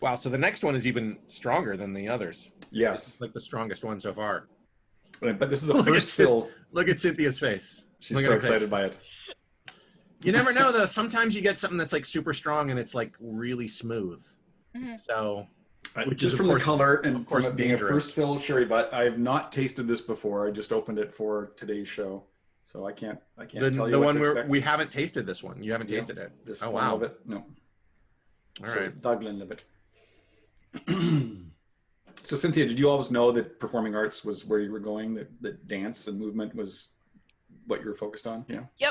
Wow, so the next one is even stronger than the others. Yes. It's like the strongest one so far. But this is the first fill. Look at Cynthia's face. She's so excited by it. You never know, though. Sometimes you get something that's like super strong and it's like really smooth. So, which just is from the color and of course from it being a dangerous. first fill sherry butt. I have not tasted this before. I just opened it for today's show, so I can't tell you the what one to where expect. we haven't tasted this one. You haven't tasted it. This oh wow! Glenlivet, no. All right, the Glenlivet. So Cynthia, did you always know that performing arts was where you were going? That dance and movement was what you were focused on? Yeah.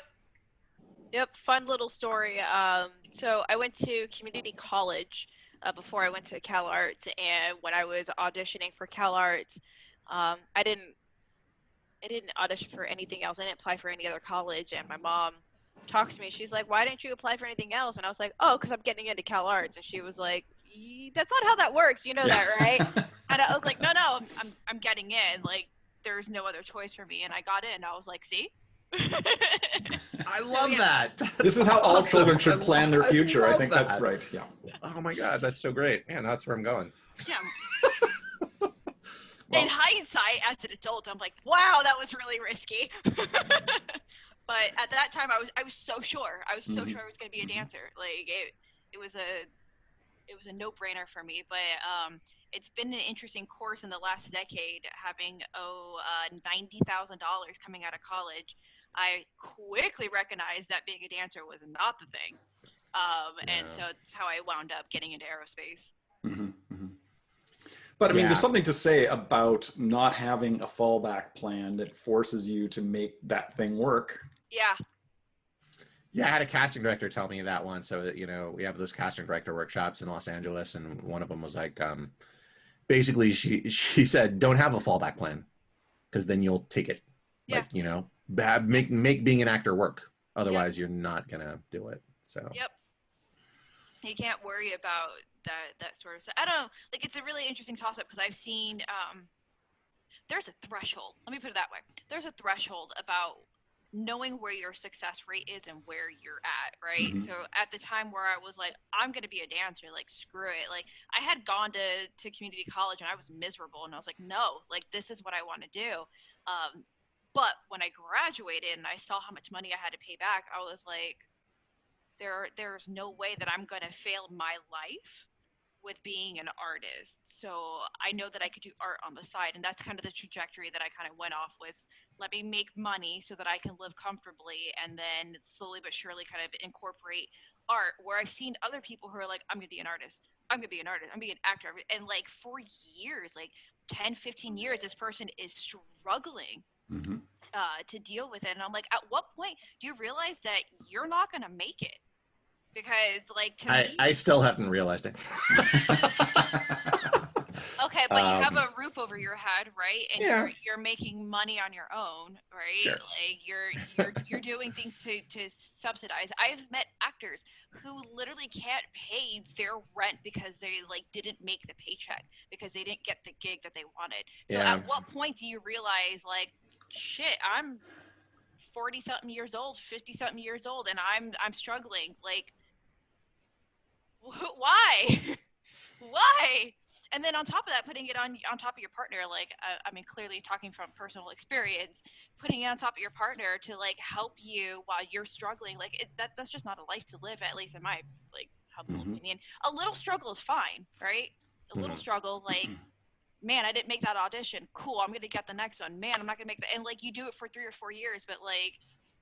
Yep. Fun little story. So I went to community college before I went to Cal Arts, and when I was auditioning for Cal Arts, I didn't audition for anything else. I didn't apply for any other college, and my mom talks to me. She's like, "Why didn't you apply for anything else?" And I was like, "Oh, because I'm getting into Cal Arts." And she was like, "That's not how that works. You know that, right?" And I was like, "No, I'm getting in. Like, there's no other choice for me." And I got in. I was like, "See." I love that. This is how all children should plan their future. I think that's right. Yeah. Oh my God, that's so great. Man, that's where I'm going. Yeah. In hindsight, as an adult, I'm like, wow, that was really risky. But at that time, I was so sure. I was so sure I was going to be a dancer. Like it was a no-brainer for me. But it's been an interesting course in the last decade, having $90,000 coming out of college. I quickly recognized that being a dancer was not the thing. And so it's how I wound up getting into aerospace. But I mean, there's something to say about not having a fallback plan that forces you to make that thing work. Yeah. Yeah, I had a casting director tell me that once. So, you know, we have those casting director workshops in Los Angeles, and one of them was like, basically, she said, don't have a fallback plan, because then you'll take it. Yeah. Like, you know, make being an actor work. Otherwise, you're not gonna do it. So. Yep. You can't worry about that sort of stuff. I don't know. Like, it's a really interesting toss-up because I've seen there's a threshold. Let me put it that way. There's a threshold about knowing where your success rate is and where you're at, right? So at the time where I was like, I'm going to be a dancer, like, screw it. Like, I had gone to community college and I was miserable, and I was like, no, like, this is what I want to do. But when I graduated and I saw how much money I had to pay back, I was like, there's no way that I'm going to fail my life with being an artist. So I know that I could do art on the side, and that's kind of the trajectory that I kind of went off with. Let me make money so that I can live comfortably, and then slowly but surely kind of incorporate art, where I've seen other people who are like, I'm gonna be an artist, I'm gonna be an artist, I'm gonna be an actor, and like for years, like 10-15 years, this person is struggling to deal with it. And I'm like, at what point do you realize that you're not gonna make it? Because, like, to me, I still haven't realized it. Okay, but you have a roof over your head, right? And you're making money on your own, right? Sure. Like, you're doing things to subsidize. I've met actors who literally can't pay their rent because they like didn't make the paycheck, because they didn't get the gig that they wanted. So at what point do you realize, like, shit, I'm 40-something years old, 50-something years old, and I'm struggling. Like, why? Why? And then on top of that, putting it on top of your partner, like, I mean, clearly talking from personal experience, putting it on top of your partner to, like, help you while you're struggling, like, that's just not a life to live, at least in my, like, humble opinion. A little struggle is fine, right? A little struggle, like, man, I didn't make that audition. Cool, I'm going to get the next one. Man, I'm not going to make that. And, like, you do it for 3 or 4 years, but, like,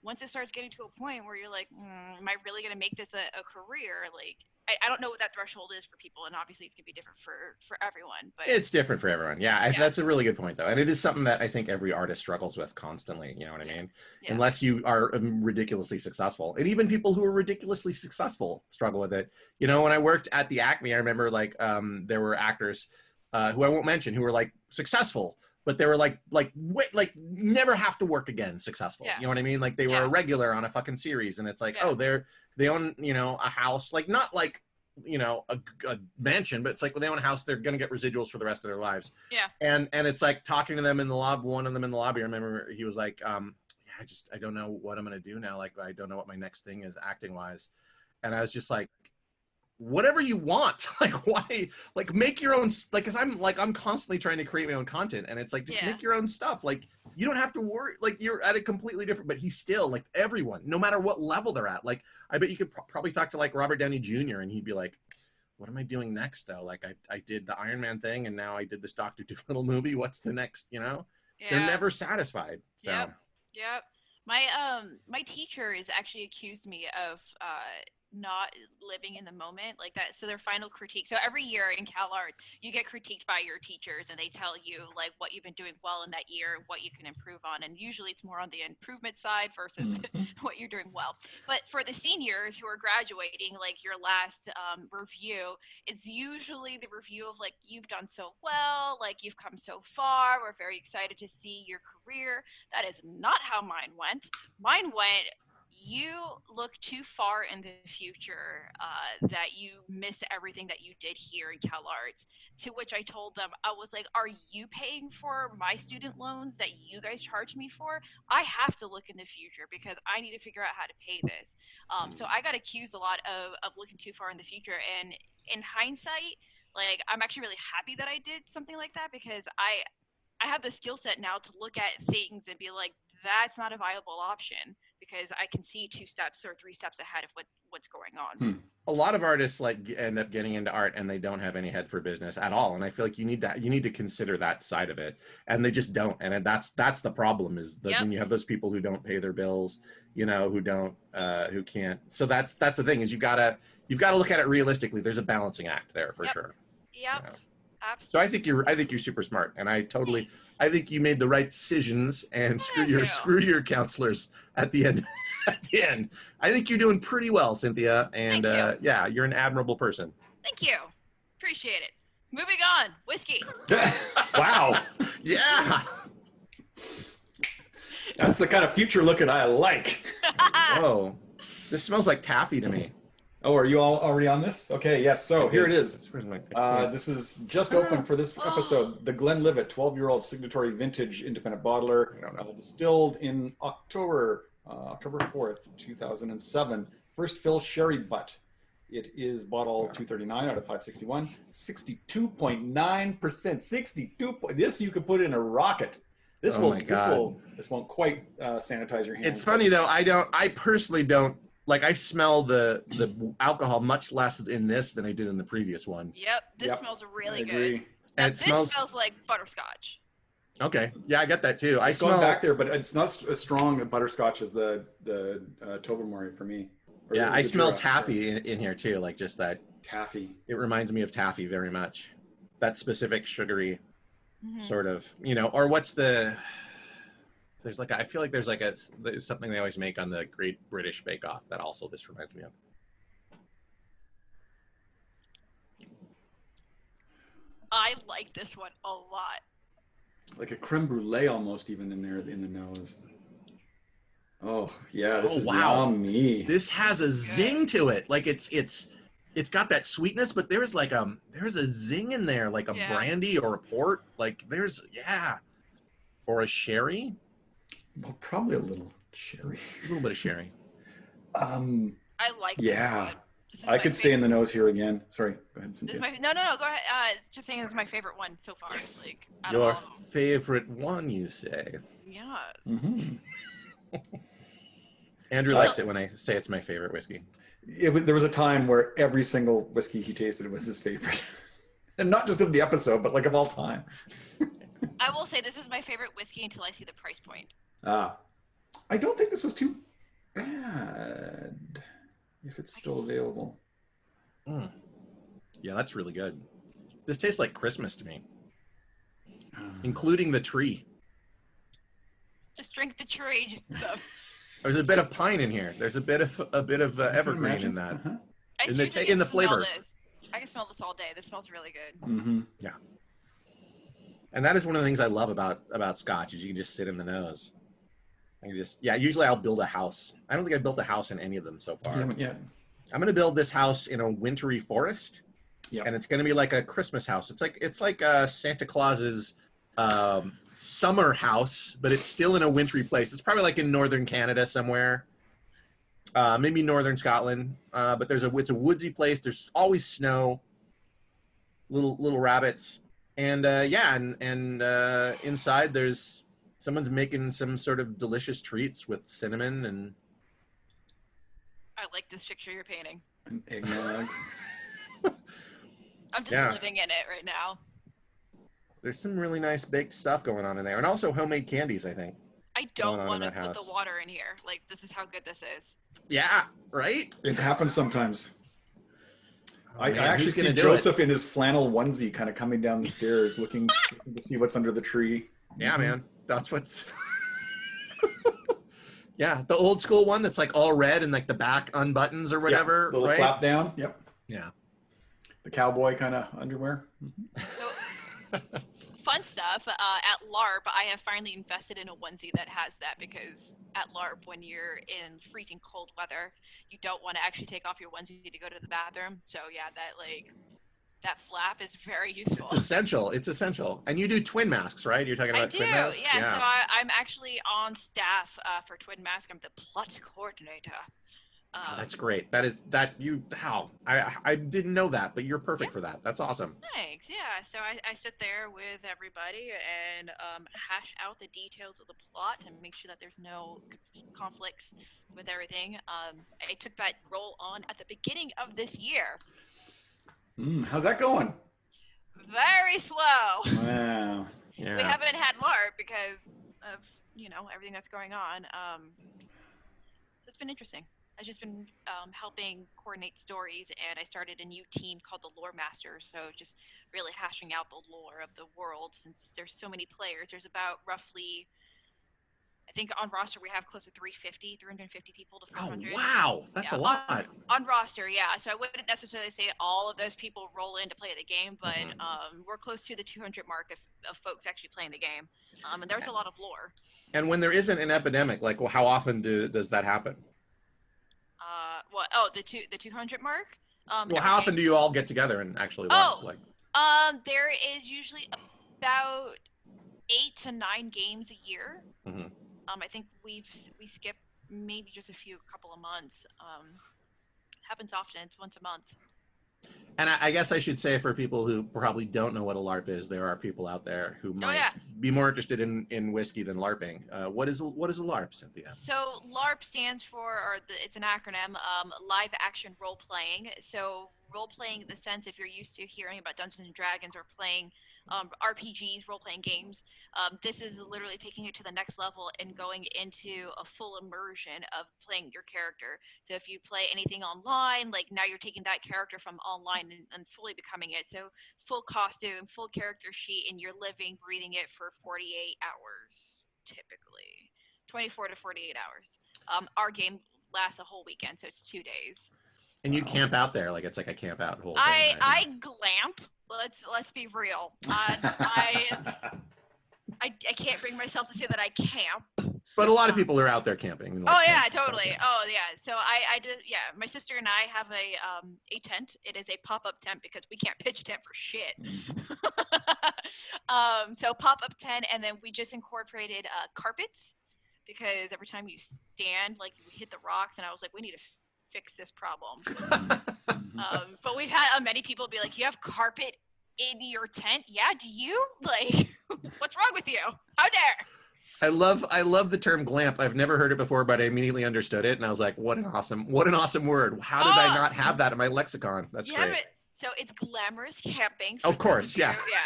once it starts getting to a point where you're like, am I really going to make this a career? Like, I don't know what that threshold is for people, and obviously it's going to be different for everyone. But it's different for everyone. Yeah, that's a really good point, though. And it is something that I think every artist struggles with constantly, you know what I mean? Yeah. Unless you are ridiculously successful. And even people who are ridiculously successful struggle with it. You know, when I worked at the Acme, I remember, like, there were actors who I won't mention who were, like, successful, but they were like never have to work again successful. You know what I mean? Like, they were a regular on a fucking series, and it's like, oh, they own, you know, a house, like, not like, you know, a mansion, but it's like when they own a house, they're gonna get residuals for the rest of their lives. Yeah. And it's like talking to them in the lobby, one of them in the lobby, I remember he was like, I don't know what I'm gonna do now. Like, I don't know what my next thing is acting wise. And I was just like, whatever you want. Like, why, like, make your own, like, cause I'm constantly trying to create my own content, and it's like, just make your own stuff. Like, you don't have to worry, like, you're at a completely different, but he's still, like, everyone, no matter what level they're at. Like, I bet you could probably talk to, like, Robert Downey Jr. and he'd be like, what am I doing next, though? Like, I did the Iron Man thing, and now I did this Dr. Dolittle movie. What's the next, you know? They're never satisfied. So. Yep. My teacher is actually accused me of not living in the moment like that. So their final critique. So every year in Cal Arts, you get critiqued by your teachers, and they tell you like what you've been doing well in that year, what you can improve on. And usually it's more on the improvement side versus what you're doing well. But for the seniors who are graduating, like your last review, it's usually the review of like, you've done so well, like you've come so far. We're very excited to see your career. That is not how mine went. Mine went, you look too far in the future that you miss everything that you did here in Cal Arts. To which I told them, I was like, are you paying for my student loans that you guys charge me for? I have to look in the future because I need to figure out how to pay this. So I got accused a lot of looking too far in the future. And in hindsight, like, I'm actually really happy that I did something like that, because I have the skill set now to look at things and be like, that's not a viable option, because I can see 2 steps or 3 steps ahead of what's going on. A lot of artists like end up getting into art and they don't have any head for business at all. And I feel like you need to consider that side of it, and they just don't. And that's the problem, is that when you have those people who don't pay their bills, you know, who can't. So that's the thing, is you've got to look at it realistically. There's a balancing act there for sure. Yep. You know? Absolutely. So I think you're super smart, and I think you made the right decisions, and screw your counselors at the end. I think you're doing pretty well, Cynthia, and you're an admirable person. Thank you. Appreciate it. Moving on, whiskey. Wow. Yeah. That's the kind of future looking I like. Whoa. This smells like taffy to me. Oh, are you all already on this? Okay, yes. So here it is. This is just open for this episode. The Glenlivet 12-year-old signatory vintage independent bottler, distilled in October 4th, 2007. First fill sherry butt. It is bottle 239 out of 561. 62.9%. 62. This you could put in a rocket. This won't quite sanitize your hands. It's funny though. I personally don't. Like, I smell the alcohol much less in this than I did in the previous one. Yep, this smells really good. And this smells like butterscotch. Okay, yeah, I get that too. I smell back there, but it's not as strong a butterscotch as the Tobermory for me. Yeah, I smell taffy in here too, like just that taffy. It reminds me of taffy very much. That specific sugary sort of, you know, or what's the... There's like I feel like there's something they always make on the Great British Bake Off that also this reminds me of. I like this one a lot. Like a creme brulee almost, even in there in the nose. Oh yeah, this is yummy. This has a zing to it. Like it's got that sweetness, but there's like there's a zing in there, like a brandy or a port. Like there's or a sherry. Well, probably a little sherry. A little bit of sherry. I like this one. I could stay in the nose here again. Sorry, go ahead, Cynthia. No, go ahead. Just saying this is my favorite one so far. Yes. Like, your favorite one, you say? Yes. Andrew likes it when I say it's my favorite whiskey. There was a time where every single whiskey he tasted was his favorite. And not just of the episode, but like of all time. I will say this is my favorite whiskey until I see the price point. I don't think this was too bad, if it's still available. Yeah, that's really good. This tastes like Christmas to me, including the tree. Just drink the tree. There's a bit of pine in here. There's a bit of evergreen in that. In the flavor. I can smell this all day. This smells really good. Yeah. And that is one of the things I love about Scotch, is you can just sit in the nose. Usually I'll build a house. I don't think I've built a house in any of them so far. You haven't yet. I'm going to build this house in a wintry forest. Yep. And it's going to be like a Christmas house. It's like Santa Claus's summer house, but it's still in a wintry place. It's probably like in northern Canada somewhere. Maybe northern Scotland, but it's a woodsy place. There's always snow, little rabbits, and inside someone's making some sort of delicious treats with cinnamon and. I like this picture you're painting. Eggnog. I'm just living in it right now. There's some really nice baked stuff going on in there, and also homemade candies, I think. I don't want to put the water in here. Like, this is how good this is. Yeah, right? It happens sometimes. I actually see Joseph in his flannel onesie kind of coming down the stairs looking to see what's under the tree. Yeah, man. That's what's... Yeah, the old school one that's like all red and like the back unbuttons or whatever. Yeah, little flap down. Yep. Yeah. The cowboy kind of underwear. So, fun stuff. At LARP, I have finally invested in a onesie that has that, because at LARP, when you're in freezing cold weather, you don't want to actually take off your onesie to go to the bathroom. So yeah, that flap is very useful. It's essential. It's essential. And you do twin masks, right? You're talking about twin masks? Yeah. So I'm actually on staff for Twin Mask. I'm the plot coordinator. Oh, that's great. I didn't know that, but you're perfect for that. That's awesome. Thanks. Yeah. So I sit there with everybody and hash out the details of the plot and make sure that there's no conflicts with everything. I took that role on at the beginning of this year. How's that going? Very slow. Wow. Yeah. We haven't had LARP because of everything that's going on. So it's been interesting. I've just been helping coordinate stories, and I started a new team called the Lore Masters. So just really hashing out the lore of the world, since there's so many players. There's about roughly, I think on roster we have close to 350 people to 400. Oh, wow. That's a lot. On roster, yeah. So I wouldn't necessarily say all of those people roll in to play the game, but we're close to the 200 mark of folks actually playing the game. And there's a lot of lore. And when there isn't an epidemic, like, well, how often does that happen? The 200 mark? Well, how often do you all get together and actually LARP? There is usually about 8 to 9 games a year. Mm-hmm. I think we skip maybe just a couple of months. Happens often. It's once a month. And I guess I should say, for people who probably don't know what a LARP is, there are people out there who might be more interested in whiskey than LARPing. What is a LARP, Cynthia? So LARP stands for, it's an acronym, live action role playing. So role playing in the sense, if you're used to hearing about Dungeons and Dragons or playing RPGs, role-playing games, this is literally taking it to the next level and going into a full immersion of playing your character. So if you play anything online, like now you're taking that character from online and fully becoming it. So full costume, full character sheet, and you're living, breathing it for 48 hours, typically. 24 to 48 hours. Our game lasts a whole weekend, so it's 2 days. And you camp out there, like it's like a camp out whole thing. I glamp. Let's be real. I can't bring myself to say that I camp. But a lot of people are out there camping. Oh yeah, totally. Oh yeah. So I did. Yeah, my sister and I have a tent. It is a pop-up tent because we can't pitch tent for shit. So pop-up tent, and then we just incorporated carpets, because every time you stand, like you hit the rocks, and I was like, we need to fix this problem. But we've had many people be like, you have carpet in your tent? Yeah, do you? Like, what's wrong with you? How dare? I love the term glamp. I've never heard it before, but I immediately understood it, and I was like, what an awesome word. How did I not have that in my lexicon? That's great. So it's glamorous camping. Of course, yeah. Yeah.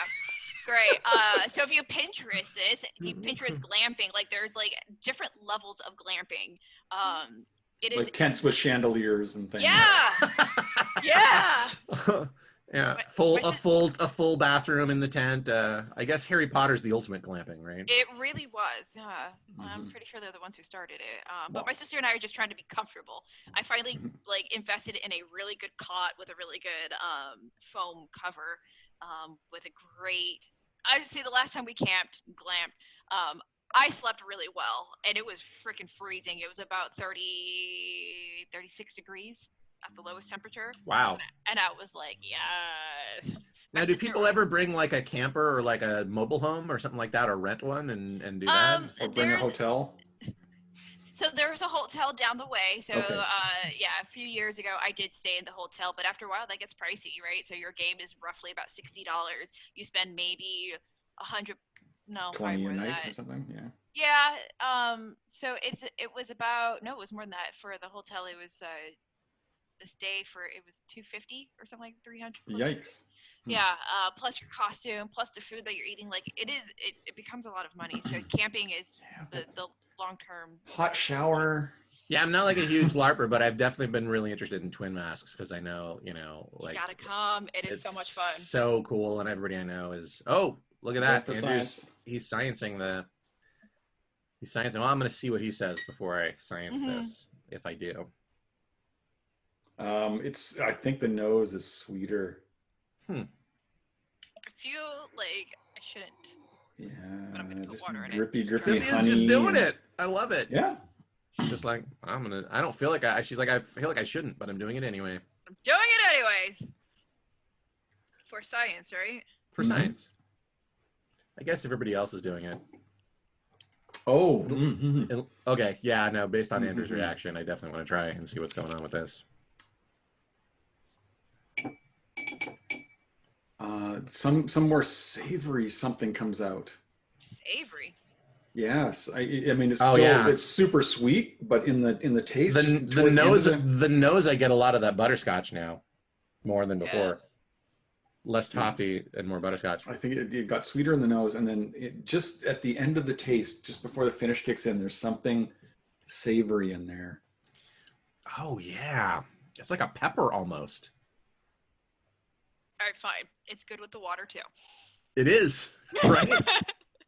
Great. So if you Pinterest this, you Pinterest glamping, like there's like different levels of glamping. It is like tents with chandeliers and things. Yeah. Yeah. Yeah. A full bathroom in the tent. I guess Harry Potter's the ultimate glamping, right? It really was. Yeah. I'm pretty sure they're the ones who started it. But my sister and I are just trying to be comfortable. I finally invested in a really good cot with a really good foam cover, with a great. I just say the last time we glamped, I slept really well, and it was freaking freezing. It was about 36 degrees at the lowest temperature. Wow. And I was like, yes. Now, do people ever bring like a camper or like a mobile home or something like that, or rent one and do that? Or bring a hotel? So there was a hotel down the way. So Okay. yeah, a few years ago I did stay in the hotel, but after a while that gets pricey, right? So your game is roughly about $60. You spend maybe 100, no, probably 20 more a than night that. or something. Yeah. Yeah. So it was about, no, it was more than that for the hotel. It was this day for, it was 250 or something, like 300. Yikes. Yeah, plus your costume, plus the food that you're eating. Like it becomes a lot of money. So camping is the long term. Hot shower. Yeah, I'm not like a huge LARPer, but I've definitely been really interested in twin masks because I know, like You gotta come. It is so much fun. So cool, and everybody I know is. Oh, look at that! Andrew's he's sciencing the. He's sciencing. Well, I'm going to see what he says before I science this, if I do. I think the nose is sweeter. I feel like I shouldn't. Yeah, just water in drippy Cynthia's honey. just doing it. I love it. Yeah. She's just like, I don't feel like she's like, I feel like I shouldn't, but I'm doing it anyway. I'm doing it anyways. For science, right? For science. I guess everybody else is doing it. Oh. Okay. Yeah, no, based on Andrew's reaction, I definitely want to try and see what's going on with this. Some more savory something comes out. Savory. Yes, I mean it's it's super sweet, but in the taste, the nose, I get a lot of that butterscotch now, more than before. Less toffee and more butterscotch. I think it got sweeter in the nose, and then just at the end of the taste, just before the finish kicks in, there's something savory in there. Oh yeah, it's like a pepper almost. All right, fine. It's good with the water too. It is, right?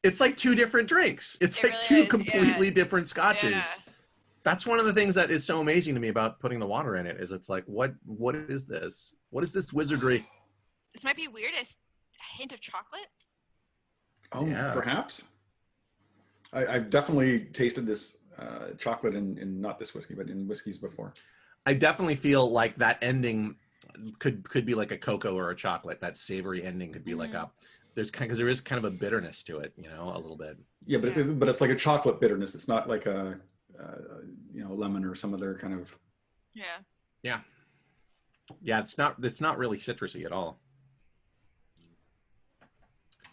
It's like two different drinks. It's like really two completely different scotches. Yeah. That's one of the things that is so amazing to me about putting the water in it. Is it's like, what is this? What is this wizardry? This might be weird. As a hint of chocolate. Oh, yeah. Perhaps. I've definitely tasted this chocolate in not this whiskey, but in whiskeys before. I definitely feel like that ending could be like a cocoa or a chocolate. That savory ending could be like a. Because there is kind of a bitterness to it, a little bit. Yeah, but it's like a chocolate bitterness. It's not like a lemon or some other kind of. Yeah. It's not really citrusy at all.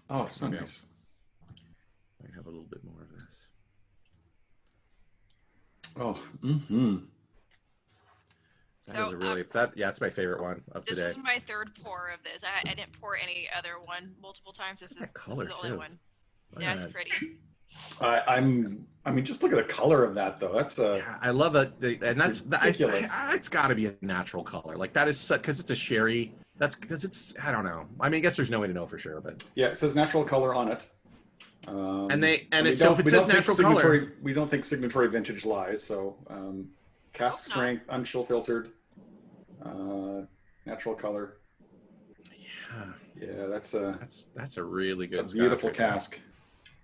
Oh, so nice. I have a little bit more of this. Oh, That is a really it's my favorite one of today. This was my third pour of this. I didn't pour any other one multiple times. This is the only one. Yeah, it's pretty. I mean, just look at the color of that, though. That's I love it, and that's ridiculous. It's got to be a natural color. Like that is because it's a sherry. That's because it's. I don't know. I mean, I guess there's no way to know for sure, but yeah, it says natural color on it. If it says natural color, we don't think signatory vintage lies. So cask strength, unchill filtered, natural color. Yeah, that's a really good, beautiful cask.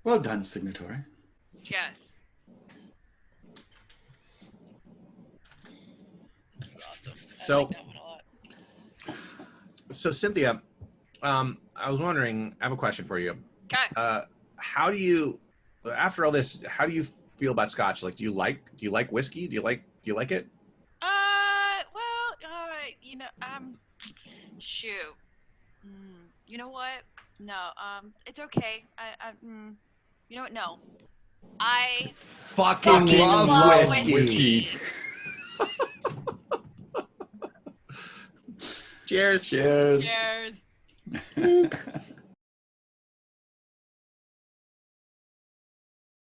Well done, signatory. Yes. This is awesome. I like that one a lot. So Cynthia, I was wondering. I have a question for you. Okay. How do you, after all this, how do you feel about Scotch? Like, do you like whiskey? Do you like it? Shoot. You know what? No. It's okay. You know what? No. I fucking love whiskey. Cheers. Cheers.